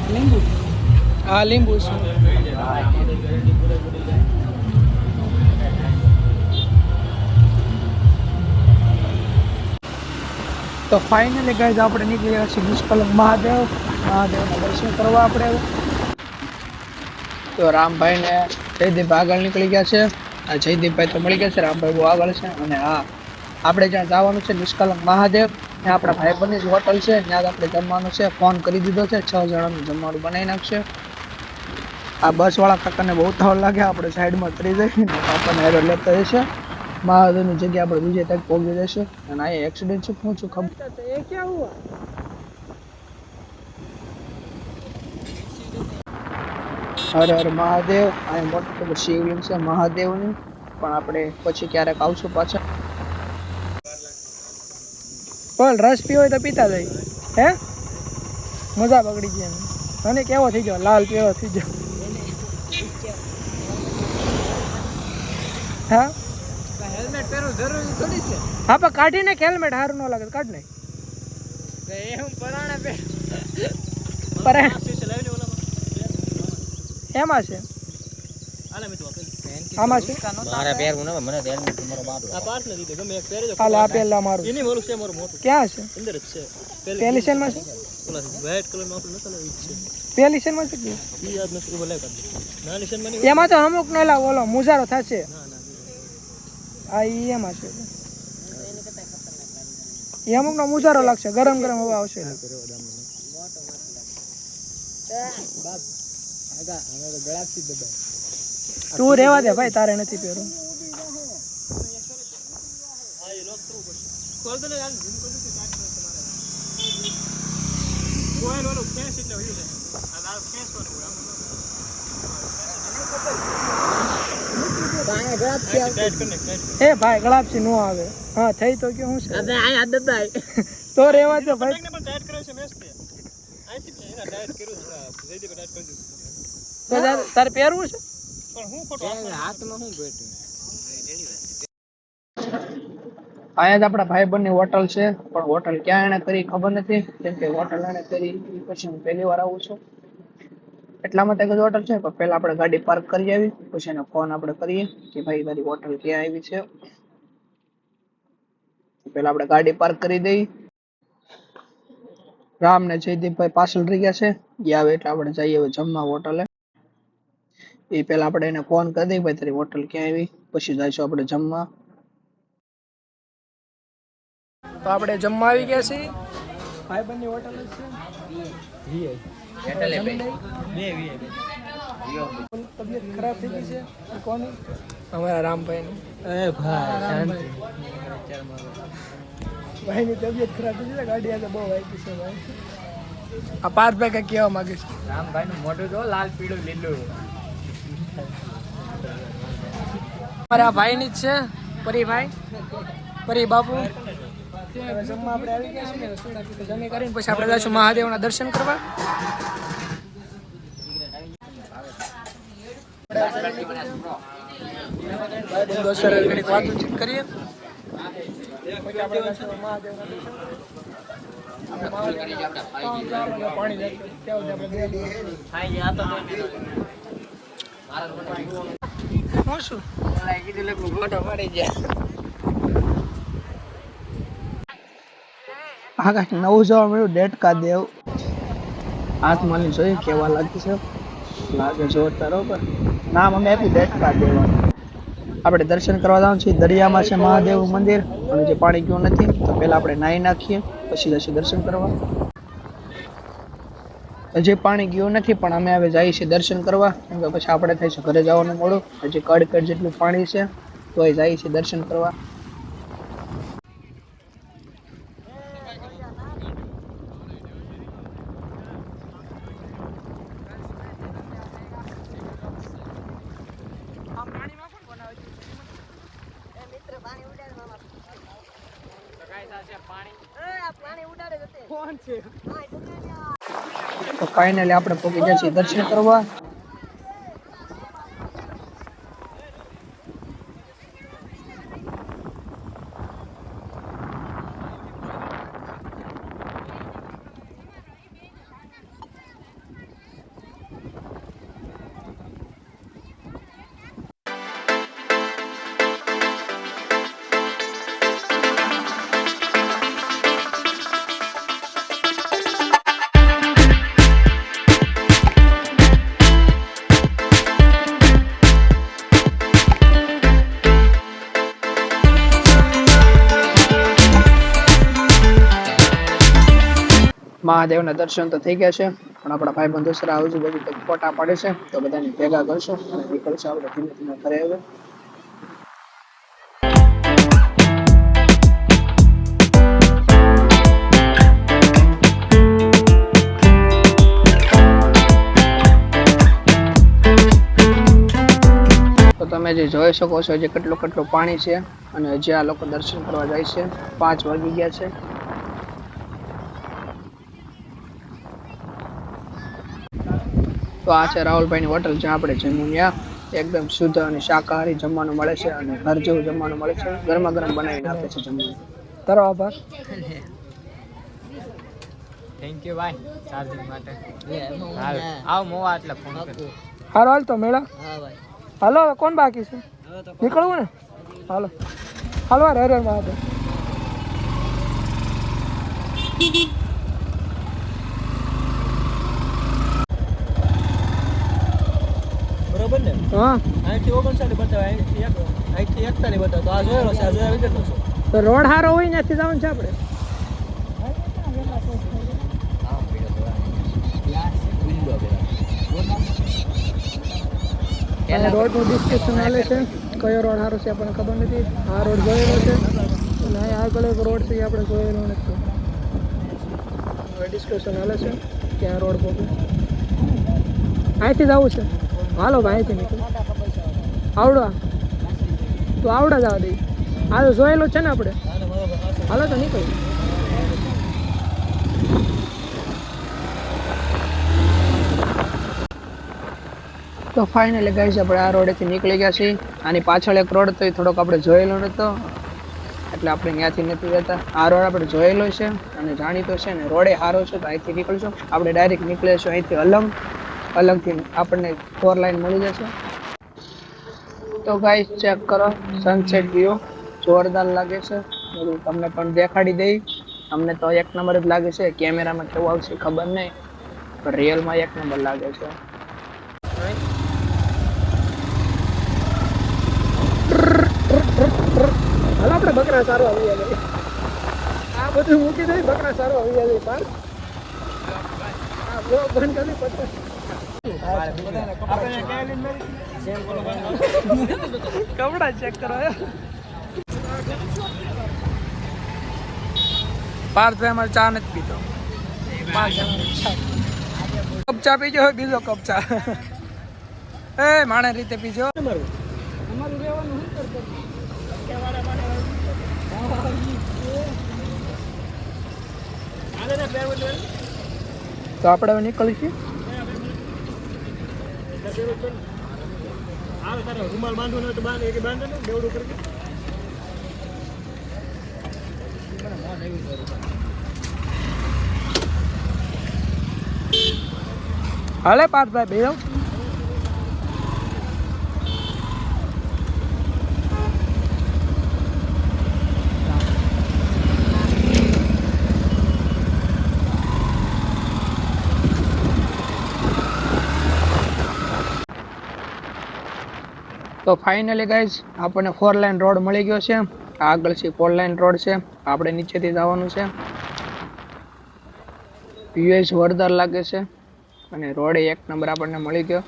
લીંબુ હા લીંબુ છે તો ફાઇનલી ગાઈઝ આપણે નીકળી ગયા છીએ નિષ્કલંક મહાદેવના દર્શન કરવા આપણે તો રામભાઈને જયદીપ આગળ નીકળી ગયા છે જયદીપભાઈ તો મળી ગયા છે રામભાઈ બહુ આગળ છે અને હા આપણે જ્યાં જવાનું છે નિષ્કલંક મહાદેવ ત્યાં આપણા ભાઈબંધની જ હોટલ છે ત્યાં આપણે જમવાનું છે ફોન કરી દીધો છે 6 જણાનું જમવાનું બનાવી નાખશે આ બસવાળા કાકાને બહુ થાવ લાગે આપણે સાઈડમાં ઉતરી જઈએ આપણને હેરો લેતા જશે મહાદેવની જગ્યા આપણે બીજે તક પહોંચી જશે અને અહીંયા એક્સિડન્ટ છે શું ખબર એ ક્યાં હુઆ હર હર મહાદેવ આ મોટું શિવલિંગ છે મહાદેવની પણ આપણે પછી ક્યારેક આવશું પાછા પણ રસ પીવો હોય તો પીતા જાય હે મજા બગડી ગઈ અને કેવો થઈ ગયો લાલ કેવો થઈ ગયો હા હેલ્મેટ પહેરવું જરૂરી થોડી છે હા પણ કાઢી નાખ હેલ્મેટ સારું ન લાગે કાઢ નાખ એમ પરાણે એમાં છે આમાં છે મારા પહેરવું ના મને હેલ્મેટ તમારો બાદ આ પાર્ટ ન દીધો ગમે એક પહેરજો હાલ આ પહેલા મારું એની મોલું છે મારું મોટું ક્યાં છે અંદર જ છે પહેલી સેન માં છે ઓલા વ્હાઈટ કલર નો આપણો નતો ઈ છે પહેલી સેન માં છે ઈ યાદ નથી ઓલા કાઢ નાની સેન માં એમાં તો અમુક ન લા ઓલો મુજારો થાશે ના ના આ ઈ એમાં છે એ અમુક નો મુજારો લાગશે ગરમ ગરમ હવા આવશે ગળાથી દબાય તું રેવા દે ભાઈ તારે નથી પહેરવું ખોલ દે યાર ઝૂમ કરી દે કાટ કરે તમારે કોઈ ઓલો ફેસ એટલે હોય છે આ ફેસ વાળું ભાઈ ગળાપસી એ ભાઈ ગળાપસી નો આવે હા થઈ તો કે હું છે અબે આ દબાય તો રેવા દે ભાઈ પણ ટાઈટ કરે છે મેસ તે આઈથી એના ટાઈટ કર્યું છે જઈદે ટાઈટ કરી દીધું તો તારે પહેરવું છે પણ હું ખોટો હાથમાં હું બેઠું અહીંયા જ આપણા ભાઈબંધની હોટલ છે પણ હોટલ ક્યાં એને કરી ખબર નથી કેમ કે હોટલ એને કરી પછી હું પહેલી વાર આવું છું એટલા માટે જ હોટલ છે પણ પહેલા આપણે ગાડી પાર્ક કરી આવી પછી એનો ફોન આપણે કરીએ કે ભાઈ તારી હોટલ ક્યાં આવી છે પહેલા આપણે ગાડી પાર્ક કરી દઈ રામ ને જયદીપભાઈ પાછળ રહી ગયા છે એ આવે એટલે આપણે જઈએ હવે જમવા હોટલે એ પહેલા આપણે એને ફોન કરી દઈએ ભાઈ તારી હોટલ ક્યાં આવી પછી જઈશું આપણે જમવા તો આપણે જમવા આવી ગયા છીએ ભાઈબંધની હોટલ જ છે તબિયત ખરાબ થઈ ગઈ છે કોની અમારા રામભાઈની એ ભાઈ ભાઈની તબિયત ખરાબ થઈ ગઈ છે ગાડી આજે બહુ આવી છે ભાઈ આ પાર્થભાઈ કઈ કહેવા માંગે છે રામભાઈનું મોઢું જો લાલ પીળું લીલું અમારા ભાઈની જ છે પરીભાઈ પરી બાપુ જમવા આપણે આવી ગયા છીએ રસોડા પીતે જમી કરીને પછી આપણે જઈશું મહાદેવના દર્શન કરવા દોસ્તર ઘણી વાતચીત કરીએ પછી આપણે જઈશું મહાદેવના દર્શન પાણી હું શું ફોટો પડી ગયા આકાશ નવું જોવા મળ્યું ડેટકા દેવ હાથમાં જોઈએ કેવા લાગે છે લાગે જોરદાર બરોબર નામ અમે આપ્યું ડેટકા દેવ આપણે દર્શન કરવા જવાનું છે દરિયામાં છે મહાદેવ મંદિર અને જે પાણી ગયું નથી તો પહેલા આપણે નાહી નાખીએ પછી જઈશું દર્શન કરવા હજી પાણી ગયું નથી પણ અમે હવે જઈએ છીએ દર્શન કરવા કેમ કે પછી આપણે થઈશું ઘરે જવાનું મોડું હજી કડ જેટલું પાણી છે તો એ જઈએ છીએ દર્શન કરવા તો ફાઇનલી આપણે પહોંચી ગયા છીએ દર્શન કરવા મહાદેવના દર્શન તો થઈ ગયા છે, પણ આપણા ભાઈ બંધુ સર આજુબાજુ કંઈક ફોટા પાડે છે, તો બધાને ભેગા કરશું અને નીકળશું આપણે ધીમે ધીમે ઘરે હવે. તો તમે જે જોઈ શકો છો જે કેટલું પાણી છે અને હજી આ લોકો દર્શન કરવા જાય છે. 5 વાગી ગયા છે. તો આ છે રાહુલભાઈની હોટલ, જ્યાં આપણે જમ્યું. ત્યાં એકદમ શુદ્ધ અને શાકાહારી જમવાનું મળે છે અને ઘર જેવું જમવાનું મળે છે. ગરમા ગરમ બનાવીને આપે છે જમવાનું. તારો આભાર. થેન્ક યુ ભાઈ ચાર્જિંગ માટે. આવ મોવા એટલે ફોન કર. હાલો હાલ તો મેળા. હા ભાઈ. હાલો હવે કોણ બાકી છે? નીકળવું ને? હાલો હાલો. હર હર મહાદેવ. બરોબર ને? હા. અહીંથી 59 બતાવે, અહીંથી 41 બતાવે. તો આ જોયેલો છે, આ જોયા વગરનો છે. તો રોડ સારો હોય ત્યાંથી જવાનું છે આપણે. રોડનું ડિસ્કશન ચાલે છે, કયો રોડ સારો છે આપણને ખબર નથી. આ રોડ જોયેલો છે અને અહીં આગળ એક રોડ છે એ આપણે જોયેલો નથી. હવે ડિસ્કશન ચાલે છે કે આ રોડ પહોંચે. અહીંથી જવું છે. હાલો ભાઈ અહીંથી નીકળ. આવડા તો આવડા જવા દઈ. આ તો જોયેલું છે ને આપણે. હાલો તો નીકળ. તો ફાઇનલી ગાઈસ આપણે આ રોડેથી નીકળી ગયા છીએ. આની પાછળ એક રોડ હતો, એ થોડોક આપણે જોયેલો નહોતો એટલે આપણે ત્યાંથી નથી જતા. આ રોડ આપણે જોયેલો છે અને જાણીતો છે ને રોડે સારો છે, તો અહીંથી નીકળશું. આપણે ડાયરેક્ટ નીકળીશું અહીંથી અલંગથી આપણને 4 લાઈન મળી જશે. તો ગાઈસ ચેક કરો સનસેટ વ્યૂ, જોરદાર લાગે છે. તમને પણ દેખાડી દઈ. અમને તો એક નંબર જ લાગે છે. કેમેરામાં કેવું આવશે ખબર નહીં, પણ રિયલમાં એક નંબર લાગે છે. હાલ આપણે બકરા સારો આવી જાય. આ બધું મૂકી દઈ, બકરા સારો આવી જાય. પાર આ બ્લોગ બંધ કરી પછી કપડા ચેક કરો. પાર્થભાઈ અમારે ચા નથી પીતો. કપ ચા પીજો, બીજો કપ ચા એ માણસ રીતે પીજો. તો આપણે હવે નીકળીશું. રૂમાલ બાંધવાનો હોય તો બાંધે કે બાંધે ને બેવડું કરી. હાલે પાર્થભાઈ બેહો. તો ફાઇનલી ગાઈઝ આપણને 4 લાઈન રોડ મળી ગયો છે. આગળ છે 4 લાઈન રોડ છે. આપણે નીચેથી જવાનું છે. વ્યૂ જોરદાર લાગે છે અને રોડ એક નંબર આપણને મળી ગયો.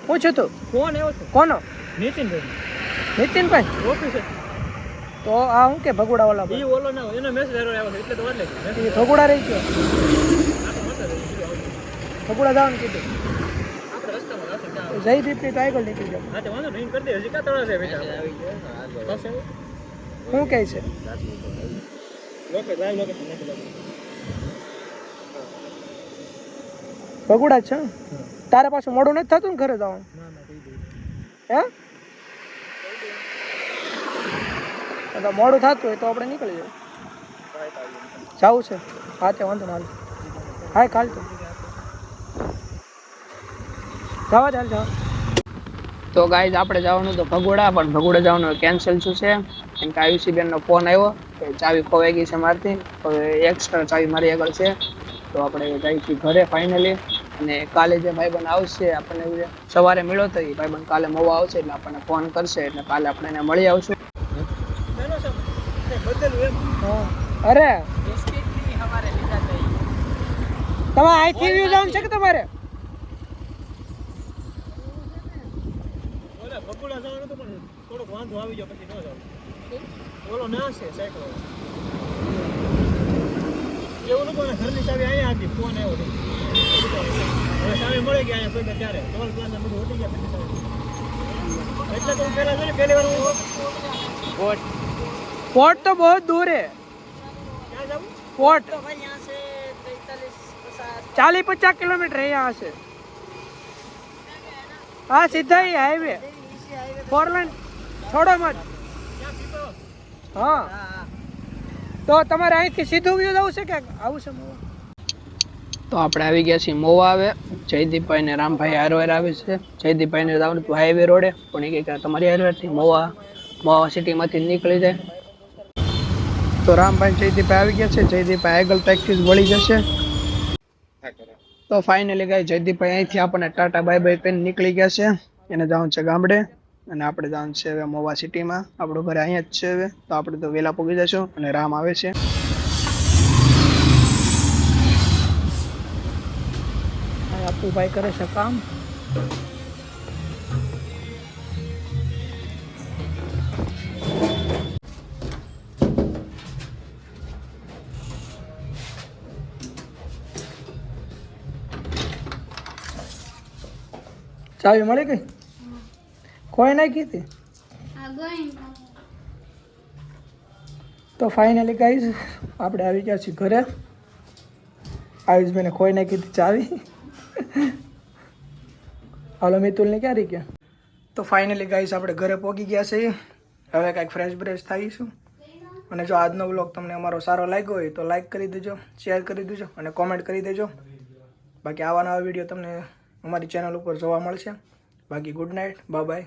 પૂછે તો કોણ એવો છે? કોનો? નીતિનભાઈ ઓફિસે. તો આ હું કે ભગુડા વાળા ઈ ઓલો ના હોય, એનો મેસેજ આવ્યો છે એટલે તો વાત લાગી. એ ભગુડા રહી ગયો. ભગુડા જવાનું કીધું. આપણે રસ્તામાં રાસે ક્યાં જયદીપની તો આગળ નીકળી જાવ. હા તે વાંધો નહીં કરી દે. હજી ક્યાં તળા છે બેટા? બસ એવું. શું કહે છે? લાઈવ લોકેશન નાખી દો. ભગુડા જ છે ને? તારે પાછું મોડું નથી થતું ને ઘરે જવાનું? ના કહી દે. હે તો મોડું થતું હોય તો આપણે નીકળી જવું. જવું છે. હા તે વાંધો ના. હાય કાલ તો જવા ચાલ જાવ. તો ગાઈઝ આપણે જવાનું તો ભગોડા, પણ ભગોડા જવાનું કેન્સલ છે કેમ કે આયુષી બેન નો ફોન આવ્યો કે ચાવી ખોવાઈ ગઈ છે મારથી, હવે એક્સ્ટ્રા ચાવી મારી આગળ છે. તો આપણે જઈએ છીએ ઘરે ફાઇનલી. અને કાલે જે ભાઈબંધ આવશે આપણને સવારે મળ્યો તો એ ભાઈબંધ કાલે મોવા આવશે એટલે આપણને ફોન કરશે, એટલે કાલે આપણે એને મળી આવશું. અરે તમારે અહીંથી વ્યૂ જવાનું છે કે તમારે બપોરા જવાનું તો પણ થોડોક વાંધો આવી ગયો પછી ન જાવ. ઓલો ના છે સાયકલ એવું ન પણ ઘરની ચાવી અહીંયા હતી, ફોન આવ્યો હતો. હવે ચાવી મળી ગયા અહીંયા કોઈ ત્યારે ટોલ પ્લાઝા બધું હોતી ગયા પછી ચાવી. એટલે તો પહેલા છે ને પહેલી વાર કોટ પોર્ટ तो बहुत दूर है. ક્યાં જાવું? पोर्ट 40-50 किलोमीटर है यहाँ से. हाँ सीधा ही हाईवे 4 लाइन छोड़ो मत. हाँ તો તમારે અહીંથી સીધું વ્યૂ જવું છે કે આવું છે મોવા? તો આપણે આવી ગયા છીએ મોવા. આવે જયદીપભાઈ ને રામભાઈ હારવાર આવે છે. જયદીપભાઈ ને જવાનું હતું હાઈવે રોડે, પણ એ કે તમારી હારવારથી મોવા સિટીમાંથી નીકળી જાય. તો રામભાઈ જયદીપભાઈ આવી ગયા છે. જયદીપભાઈ આગળ પ્રેક્ટિસ વળી જશે. તો ફાઇનલી ગાય જયદીપભાઈ અહીંથી આપણને ટાટા બાય બાય કરીને નીકળી ગયા છે. એને જવાનું છે ગામડે અને આપણે જવાનું છે હવે મોવા સિટીમાં. આપણું ઘરે અહીંયા જ છે હવે, તો આપણે તો વહેલા પહોંચી જશું. અને રામ આવે છે. અપુભાઈ કરે છે કામ. ચાવી મળી ગઈ? કોઈ નાખી હતી? તો ફાઇનલી ગાઈઝ આપણે આવી ગયા છીએ ઘરે. આયુષભાઈને ખોઈ નાખી હતી ચાવી. હાલો મિતુલને ક્યાં રહી ગયા? તો ફાઇનલી ગાઈઝ આપણે ઘરે પહોંચી ગયા છીએ. હવે કાંઈક ફ્રેશ બ્રેશ થઈશું. અને જો આજનો વ્લોગ તમને અમારો સારો લાગ્યો હોય તો લાઈક કરી દેજો, શેર કરી દેજો અને કોમેન્ટ કરી દેજો. બાકી આવા નવા વિડીયો તમને અમારી ચેનલ ઉપર જોવા મળશે. બાકી ગુડ નાઇટ, બાય બાય.